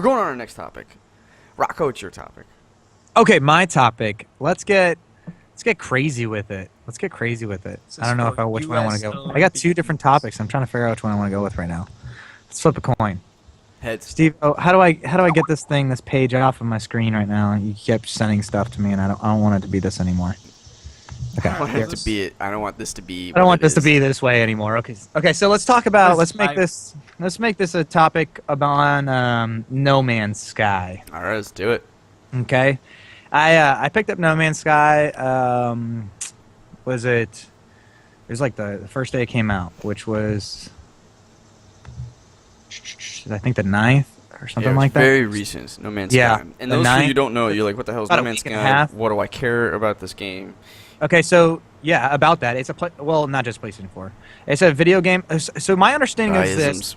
going on our next topic. Rocco, it's your topic. Okay, my topic. Let's get crazy with it. Let's get crazy with it. I don't know which one I want to go. I got two different topics. I'm trying to figure out which one I want to go with right now. Let's flip a coin. Heads. Steve, how do I get this page off of my screen right now? You kept sending stuff to me, and I don't want it to be this anymore. Okay. I don't want it to be. I don't want this to be. I don't want this to be this way anymore. Okay. Okay. So let's talk about. Let's make this a topic about No Man's Sky. All right, let's do it. Okay. I picked up No Man's Sky. Was it? It was like the first day it came out, which was I think the 9th or something like that. Very recent. No Man's Sky. And those of you who don't know, you're like, what the hell is No Man's Sky? What do I care about this game? Okay, so yeah, about that, it's well, not just PlayStation 4. It's a video game. So my understanding is this.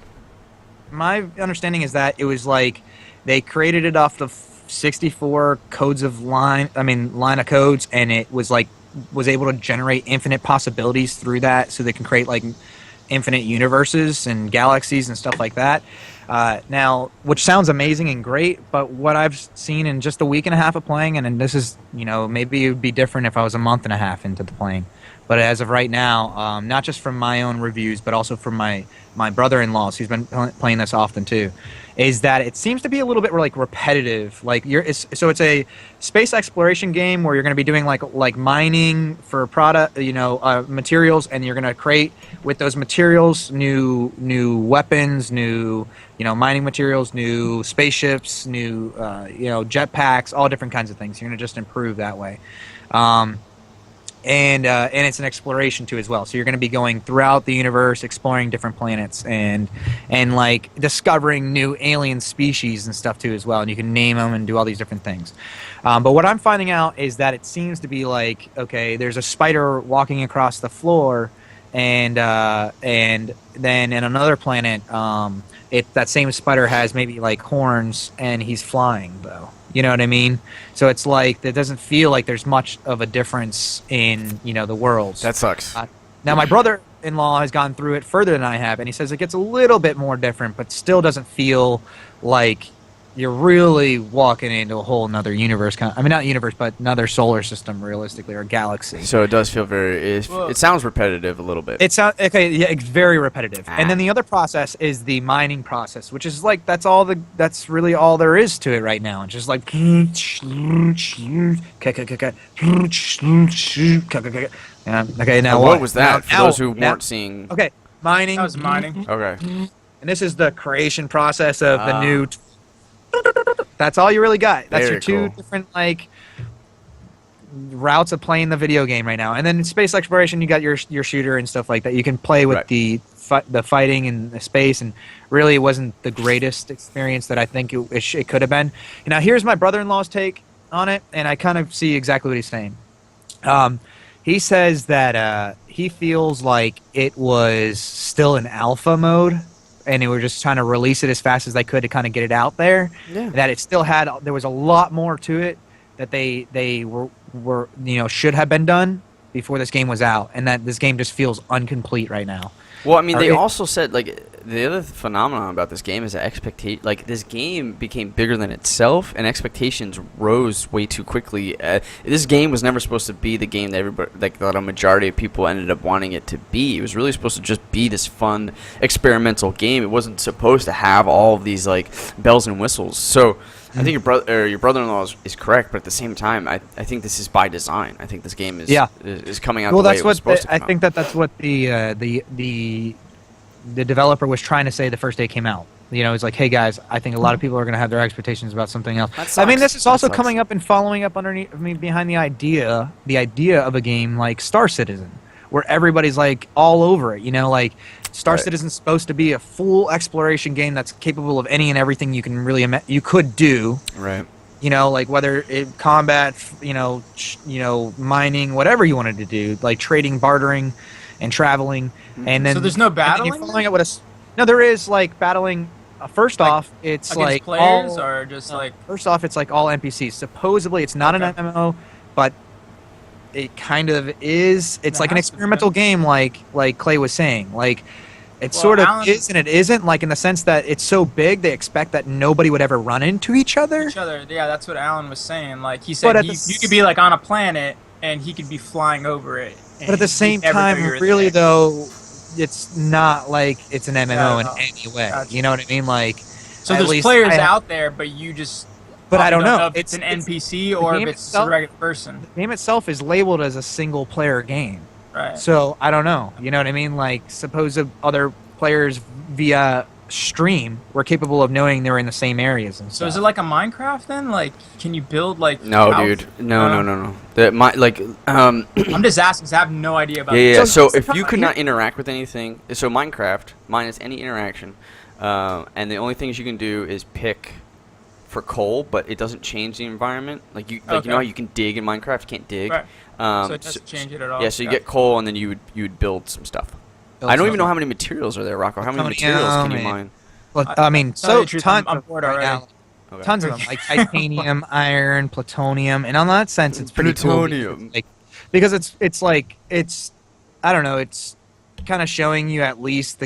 My understanding is that it was like they created it off the 64 line of codes, and it was able to generate infinite possibilities through that, so they can create like infinite universes and galaxies and stuff like that. Now, which sounds amazing and great, but what I've seen in just a week and a half of playing, and this is, maybe it would be different if I was a month and a half into the playing, but as of right now, not just from my own reviews, but also from my brother-in-law's, who's been playing this often too, is that it seems to be a little bit like repetitive. Like it's a space exploration game where you're going to be doing like mining for materials, and you're going to create with those materials new weapons, new mining materials, new spaceships, new jetpacks, all different kinds of things. You're going to just improve that way. And it's an exploration too as well. So you're going to be going throughout the universe, exploring different planets, and like discovering new alien species and stuff too as well. And you can name them and do all these different things. But what I'm finding out is that it seems to be like, okay, there's a spider walking across the floor, and then in another planet, that same spider has maybe like horns, and he's flying though. You know what I mean? So it's like it doesn't feel like there's much of a difference in the worlds. That sucks. Now my brother-in-law has gone through it further than I have, and he says it gets a little bit more different, but still doesn't feel like you're really walking into a whole another universe. Not universe, but another solar system, realistically, or galaxy. So it does feel it sounds repetitive a little bit. It's very repetitive. And then the other process is the mining process, which is like that's really all there is to it right now. It's just like okay. Now what was that for those who weren't seeing? Okay, mining. That was mining. Okay. And this is the creation process of the new. That's all you really got. That's your two different routes of playing the video game right now. And then in space exploration, you got your shooter and stuff like that. You can play with the fighting in the space, and really it wasn't the greatest experience that I think it could have been. Now here's my brother-in-law's take on it, and I kind of see exactly what he's saying. He says that he feels like it was still in alpha mode, and they were just trying to release it as fast as they could to kind of get it out there. Yeah. That it still there was a lot more to it that they were should have been done before this game was out, and that this game just feels incomplete right now. Well, I mean, they also said the other phenomenon about this game is that this game became bigger than itself, and expectations rose way too quickly. This game was never supposed to be the game that everybody, that a majority of people ended up wanting it to be. It was really supposed to just be this fun experimental game. It wasn't supposed to have all of these bells and whistles. So I think your brother-in-law is correct, but at the same time, I think this is by design. I think this game is coming out the way it was supposed to come out. I think that's what the developer was trying to say the first day it came out. It's like, hey guys, I think a lot of people are going to have their expectations about something else. I mean, this is also coming up and following up behind the idea of a game like Star Citizen, where everybody's all over it. Star Citizen's supposed to be a full exploration game that's capable of any and everything you can really you could do. Right. Whether it combat, mining, whatever you wanted to do, trading, bartering, and traveling. And then so there's no battling. Following it with no, there is battling. First off, it's against players or just First off, it's all NPCs. Supposedly, it's not an MMO, but it kind of is. It's like an experimental game, like Clay was saying. It Well, sort of Alan- is and it isn't, like in the sense that it's so big they expect that nobody would ever run into each other. Yeah, that's what Alan was saying. Like he But said, at you could be like on a planet and he could be flying over it. But at the same never know time, you're really there. though, it's not like it's an MMO in no. any way. Gotcha. You know what I mean? Like, So at there's least players I- out there, but you just. But I don't know. if it's an NPC or game if it's itself- a regular person. The game itself is labeled as a single player game. Right. So I don't know. You know what I mean? Like, suppose if other players via stream were capable of knowing they were in the same areas and So stuff. is it like a Minecraft then? Like, can you build like? No, houses? dude. No. I'm just asking 'cause I have no idea about. Yeah. this. So if you could not interact with anything, so Minecraft minus any interaction, and the only things you can do is pick for coal, but it doesn't change the environment. Like you know how you can dig in Minecraft, you can't dig. Right. So So it doesn't change it at all. Yeah, so you Gotcha. get coal, and then you would build some stuff. I don't even know how many materials are there, Rocco. How many materials can you mine? Well, I mean, tell you so the truth, tons I'm of bored right already. now. Okay. Tons of them, like titanium, iron, plutonium, and on that sense, it's pretty Plutonium. cool. Like, because it's like I don't know, it's kind of showing you at least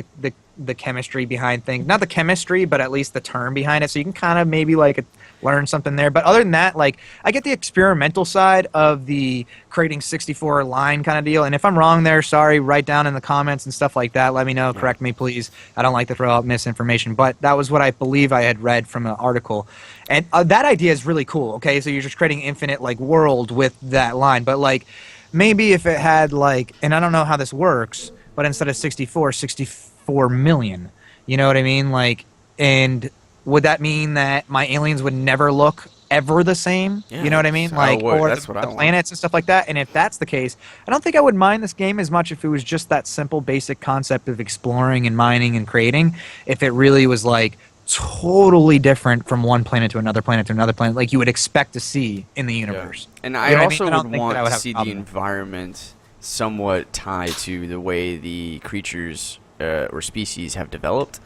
the chemistry behind things. Not the chemistry, but at least the term behind it. So you can kind of maybe like learn something there. But other than that, like I get the experimental side of the creating 64 line kind of deal. And if I'm wrong there, sorry, write down in the comments and stuff like that. Let me know. Correct me, please. I don't like to throw out misinformation. But that was what I believe I had read from an article. And that idea is really cool. Okay, so you're just creating infinite like world with that line. But like maybe if it had like, and I don't know how this works, but instead of 64 million. You know what I mean? Like, and would that mean that my aliens would never look ever the same? Yeah, you know what I mean? I Like, would. or That's what I the want. planets and stuff like that. And if that's the case, I don't think I would mind this game as much if it was just that simple, basic concept of exploring and mining and creating. If it really was like totally different from one planet to another planet to another planet, like you would expect to see in the universe. And You I know what I also mean? I don't would think want that I would to have a see the problem. environment somewhat tied to the way the creatures or species have developed.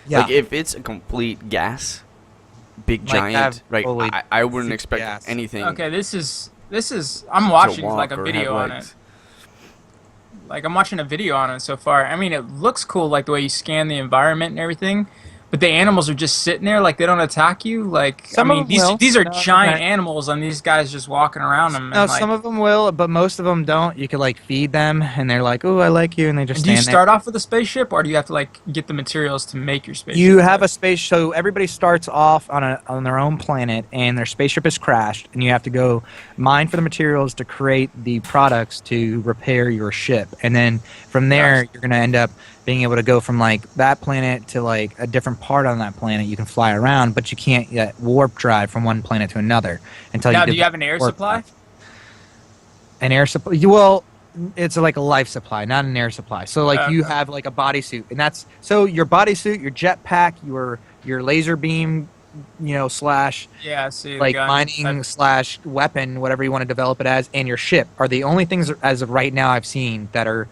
Yeah. Like if it's a complete gas, big Like, giant, have right? fully I wouldn't super expect gas. anything. Okay, this is. I'm to watching walk like a or video have on it. legs. Like I'm watching a video on it so far. I mean, it looks cool, like the way you scan the environment and everything. But the animals are just sitting there, like they don't attack you. Like Some I of mean, them will. these are No, giant okay. animals, and these guys just walking around them. No, And, like, some of them will, but most of them don't. You could like feed them, and they're like, "Oh, I like you," and they just and do you stand start off with a spaceship, or do you have to like get the materials to make your there. spaceship? You have a space, so everybody starts off on their own planet, and their spaceship is crashed, and you have to go mine for the materials to create the products to repair your ship, and then from there Nice. you're gonna end up being able to go from like that planet to like a different part on that planet. You can fly around, but you can't yet warp drive from one planet to another until Now, you. do do you have an air warp supply? drive. An air supply? Well, it's like a life supply, not an air supply. So like you Okay. have like a bodysuit, and that's so your bodysuit, your jetpack, your laser beam, slash Yeah, I see. the like gun. mining slash weapon, whatever you want to develop it as, and your ship are the only things as of right now I've seen that are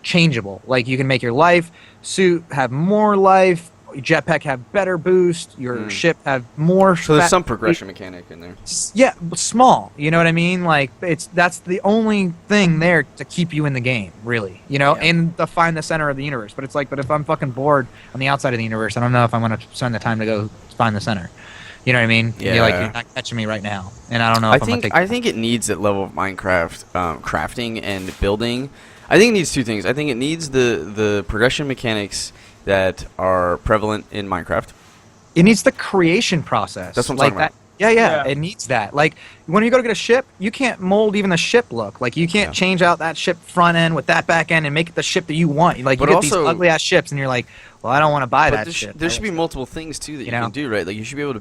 changeable. Like you can make your life suit have more life, your jetpack have better boost, your ship have more. So there's fat- some progression mechanic in there. Yeah, but small. You know what I mean? Like that's the only thing there to keep you in the game, really. Yeah. And to find the center of the universe. But it's like, but if I'm fucking bored on the outside of the universe, I don't know if I'm gonna spend the time to go find the center. You know what I mean? Yeah. You're not catching me right now, and I don't know if I think it needs that level of Minecraft crafting and building. I think it needs two things. I think it needs the progression mechanics that are prevalent in Minecraft. It needs the creation process. That's what I'm like talking about. that. Yeah, Yeah. it needs that. Like when you go to get a ship, you can't mold even the ship look. Like you can't Yeah. change out that ship front end with that back end and make it the ship that you want. Like But you get also- these ugly ass ships, and you're like, well, I don't want to buy But that there, ship. there should be multiple things too that you know? can do, right? Like you should be able to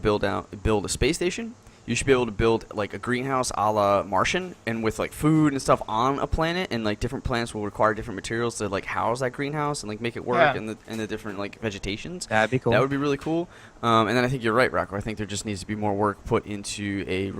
build a space station. You should be able to build like a greenhouse a la Martian, and with like food and stuff on a planet, and like different planets will require different materials to like house that greenhouse and like make it work, Yeah. and the different like vegetations. That'd be cool. That would be really cool. And then I think you're right, Rocco. I think there just needs to be more work put into a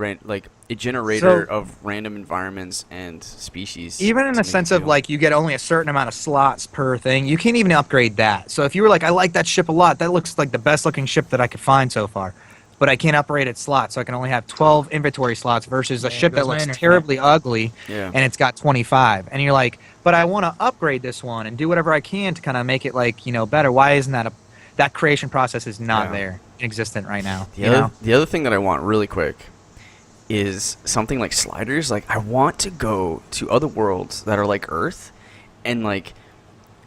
generator of random environments and species. Even in to the make it sense of feel- like you get only a certain amount of slots per thing, you can't even upgrade that. So if you were like, I like that ship a lot, that looks like the best looking ship that I could find so far. but I can't operate at slots, so I can only have 12 inventory slots versus a ship that looks internet. terribly ugly, Yeah. and it's got 25. And you're like, but I want to upgrade this one and do whatever I can to kind of make it like, you know, better. Why isn't that creation process is not there, existent right now? The other thing that I want really quick is something like sliders. Like, I want to go to other worlds that are like Earth, and like,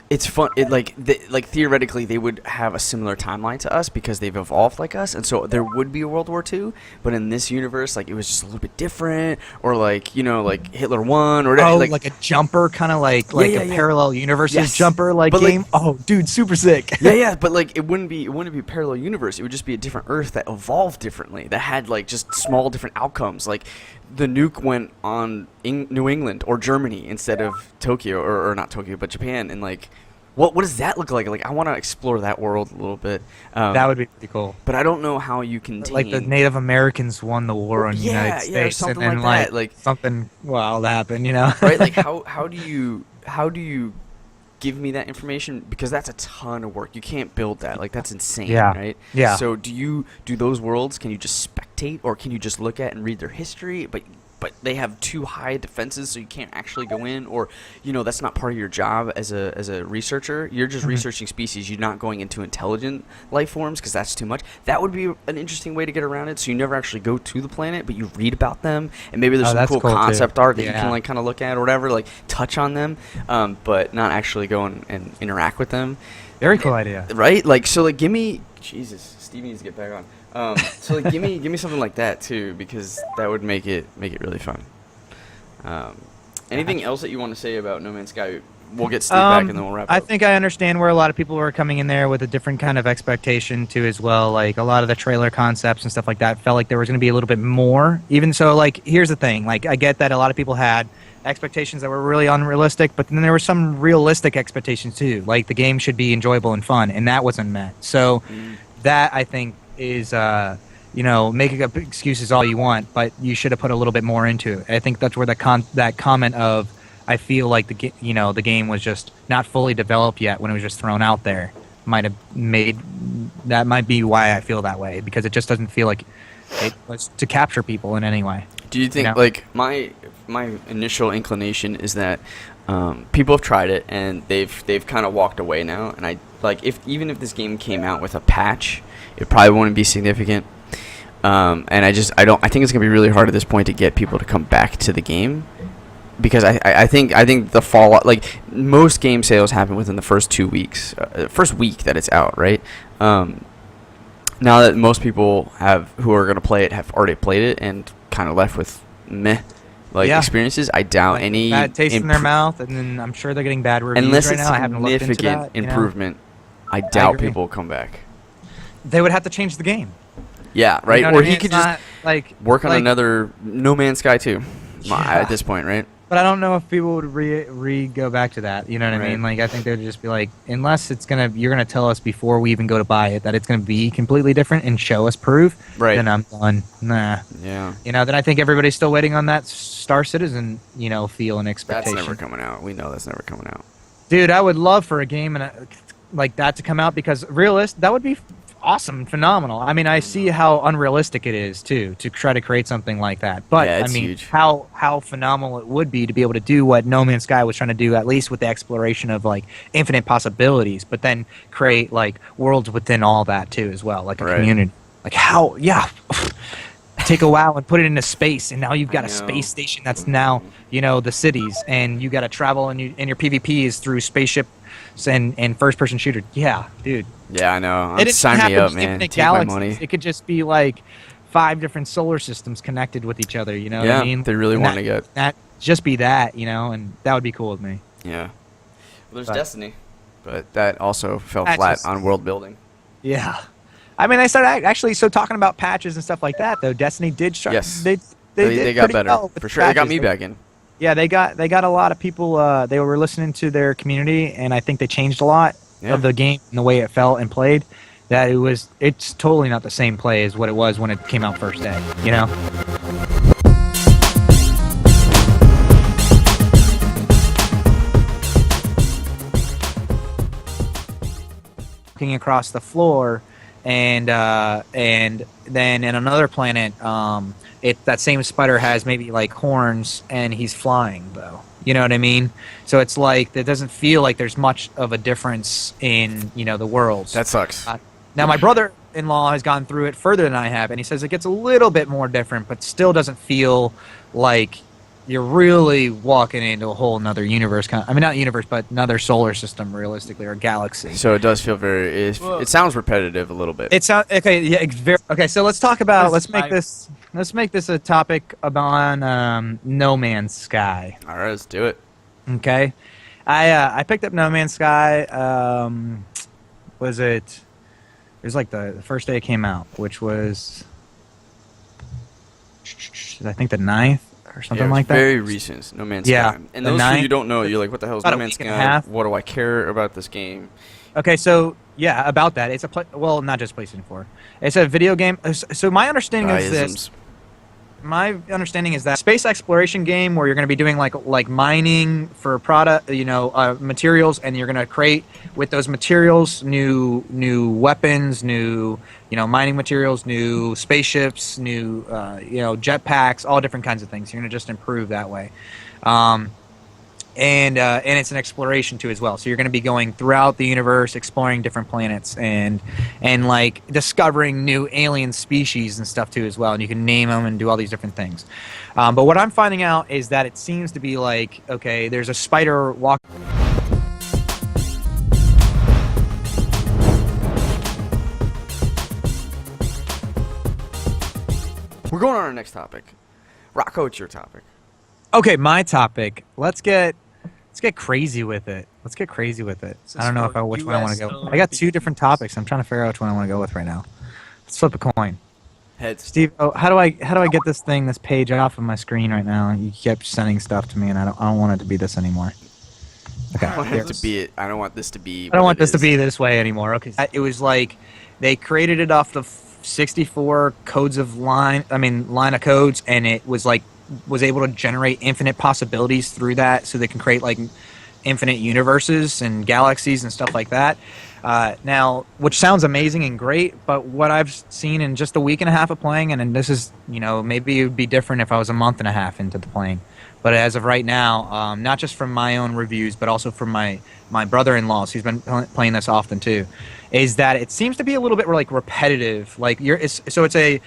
it's fun. It like theoretically they would have a similar timeline to us because they've evolved like us, and so there would be a World War II. But in this universe, like, it was just a little bit different, or like, you know, like Hitler won, or like a jumper, kind of like a parallel universes jumper like but game. Oh, dude, super sick. yeah, but like it wouldn't be a parallel universe. It would just be a different Earth that evolved differently, that had like just small different outcomes. Like, the nuke went on New England or Germany instead of Tokyo, or not Tokyo, but Japan, and like, what does that look like? Like, I want to explore that world a little bit. That would be pretty cool. But I don't know how you can like the Native Americans won the war on the United States, something and then like that. Like something wild happened, you know? Right? Like, how do you give me that information? Because that's a ton of work. You can't build that. Like, that's insane, right? Yeah. So do those worlds, can you just spectate, or can you just look at and read their history, but they have too high defenses, so you can't actually go in, or, you know, that's not part of your job as a researcher. You're just researching species. You're not going into intelligent life forms, because that's too much. That would be an interesting way to get around it. So you never actually go to the planet, but you read about them, and maybe there's some cool concept art that you can like kind of look at or whatever, like touch on them, but not actually go and interact with them. Very cool idea, right? Like, so like, give me, Jesus, Steve needs to get back on. So like, give me something like that too, because that would make it really fun. Anything else that you want to say about No Man's Sky? We'll get Steve back, and then we'll wrap up. I think I understand where a lot of people were coming in there with a different kind of expectation too, as well. Like, a lot of the trailer concepts and stuff like that felt like there was going to be a little bit more. Even so, like, here's the thing. Like, I get that a lot of people had expectations that were really unrealistic, but then there were some realistic expectations too. Like, the game should be enjoyable and fun, and that wasn't met. So that, I think, is you know, making up excuses all you want, but you should have put a little bit more into it. I think that's where that comment of, I feel like the game was just not fully developed yet when it was just thrown out there, might be why I feel that way, because it just doesn't feel like it was to capture people in any way. Do you think, like, my initial inclination is that people have tried it and they've kind of walked away now, and I like, even if this game came out with a patch, it probably wouldn't be significant. And I think it's gonna be really hard at this point to get people to come back to the game, because I think the fallout, like, most game sales happen within the first 2 weeks, first week that it's out, right? Now that most people who are gonna play it have already played it and kind of left with meh experiences, I doubt any bad taste in their mouth, and then I'm sure they're getting bad reviews unless right it's now. I haven't looked into significant that, improvement. I doubt people will come back. They would have to change the game. Yeah, right. You know or he could just work on another No Man's Sky 2 at this point, right? But I don't know if people would go back to that. You know what I mean? Like, I think they would just be like, unless you're gonna tell us before we even go to buy it that it's gonna be completely different and show us proof. Right. Then I'm done. Nah. Yeah. You know, then I think everybody's still waiting on that Star Citizen, you know, feel and expectation. That's never coming out. We know that's never coming out. Dude, I would love for a game like that to come out, because that would be awesome and phenomenal. I mean, I see how unrealistic it is too to try to create something like that, but yeah, I mean, huge. how phenomenal it would be to be able to do what No Man's Sky was trying to do, at least with the exploration of like infinite possibilities, but then create like worlds within all that too as well, like a community. Like, how take a WoW and put it into space, and now you've got a space station that's now, you know, the cities, and you got to travel, and your PvP is through spaceship and first-person shooter. Yeah, dude. Yeah, I know. It Sign me up, man. Take my money. It could just be like 5 different solar systems connected with each other. You know what I mean? They really want to get that. Just be that, you know, and that would be cool with me. Yeah. Well, there's Destiny, but that also fell flat on world building. Yeah. I mean, I started actually talking about patches and stuff like that, though. Destiny did start. Yes. They got better well for sure. They got me back in. Yeah, they got a lot of people. They were listening to their community, and I think they changed a lot of the game and the way it felt and played. That it's totally not the same play as what it was when it came out first day. You know. Looking across the floor, and then in another planet, that same spider has maybe like horns and he's flying though. You know what I mean? So it's like it doesn't feel like there's much of a difference in the worlds. That sucks. Now my brother-in-law has gone through it further than I have, and he says it gets a little bit more different, but still doesn't feel like you're really walking into a whole another universe. I mean, not universe, but another solar system, realistically, or galaxy. So it does feel it sounds repetitive a little bit. It sounds okay. Yeah, it's very okay. So let's talk about. Let's make this a topic about No Man's Sky. All right, let's do it. Okay, I picked up No Man's Sky. Was it? It was like the first day it came out, which was I think the 9th. Or something like that. Very recent. No Man's Sky. And those who you don't know, you're like, what the hell is No Man's Sky? What do I care about this game? Okay, so yeah, about that. It's well, not just PlayStation 4. It's a video game. So my understanding is this. My understanding is that space exploration game where you're going to be doing like mining for product, materials, and you're going to create with those materials new weapons, new mining materials, new spaceships, new jetpacks, all different kinds of things. You're going to just improve that way. And it's an exploration too as well. So you're going to be going throughout the universe, exploring different planets, and like discovering new alien species and stuff too as well. And you can name them and do all these different things. But what I'm finding out is that it seems to be like, okay, there's a spider walking. We're going on our next topic. Rocco, it's your topic. Okay, my topic. Let's get crazy with it. Let's get crazy with it. I don't know which one I want to go. I got two different topics. I'm trying to figure out which one I want to go with right now. Let's flip a coin. Heads. Steve, how do I get this page off of my screen right now? You kept sending stuff to me, and I don't want it to be this anymore. Okay. I don't want this to be. I don't want this to be this way anymore. Okay. It was like they created it off the 64 line of codes, and it was able to generate infinite possibilities through that, so they can create like infinite universes and galaxies and stuff like that. Now, which sounds amazing and great, but what I've seen in just a week and a half of playing, and this is, maybe it would be different if I was a month and a half into the playing, but as of right now, not just from my own reviews, but also from my brother-in-law's, who's been playing this often too, is that it seems to be a little bit like repetitive. Like it's a